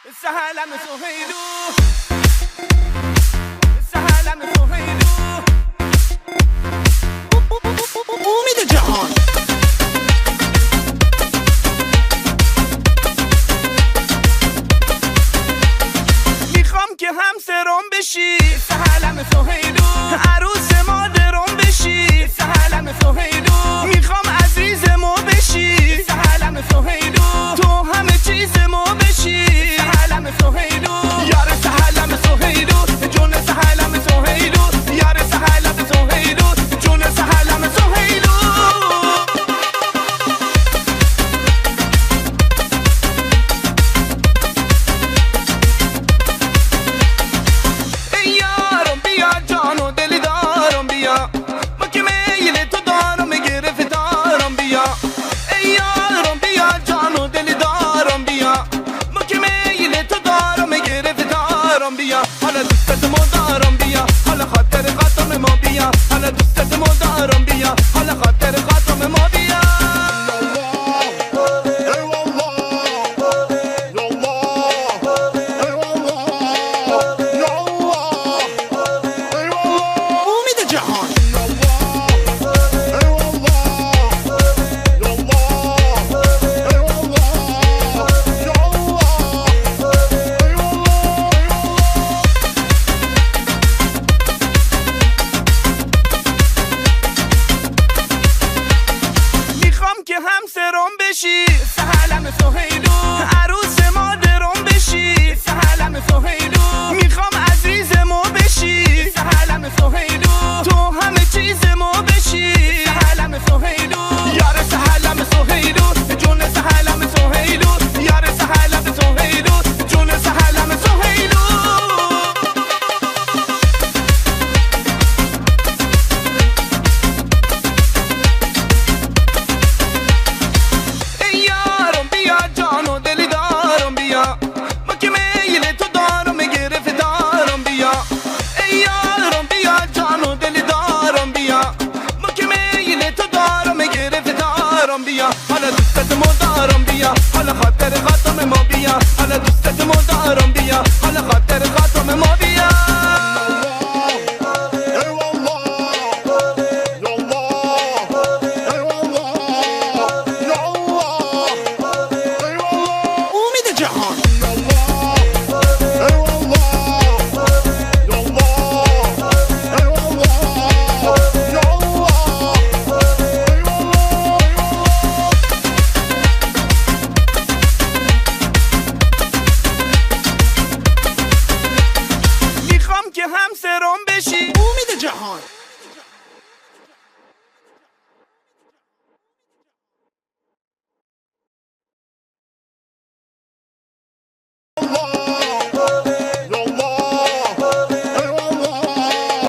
سهلم سهیلو سهلم سهیلو امید جهان میخوام که همسرم بشی سهلم سهیلو عروس مادرم بشی سهلم سهیلو میخوام عزیزمو بشی سهلم سهیلو تو همه چیزمو بشی سهلم سهیلو یار سهلم سهیلو جون سهلم سهیلو یار سهلم سهیلو جون سهلم سهیلو ای یارم بیا جان و دل دارم بیا ما که میل تو دارم گرفتارم بیا ای یارم بیا جان و دل دارم بیا ما که میل تو دارم گرفتارم بیا حالا دوستتمو دارم بیا حالا خاطر خاطر ما بیا حالا دوستتمو دارم بیا حالا خاطر خاطر ما بیا امید جهان میخوام که همسرم بشی سهلم سهیلو عروس مادرم بشی سهلم سهیلو میخوام عزیزمو بشی سهلم سهیلو تو همه چیزمو بشی سهلم سهیلو یار سهلم سهیلو جون سهلم سهیلو یار سهلم سهیلو جون سهلم سهیلو ای یارم بیا جان و دل دارم بیا ما که میل تو دارم گرفتارم بیا ای یارم بیا جان و دل دارم بیا ما که میل تو دارم گرفتارم بیا حالا دوستتمو دارم بیا حالا خاطر خاطر ما بیا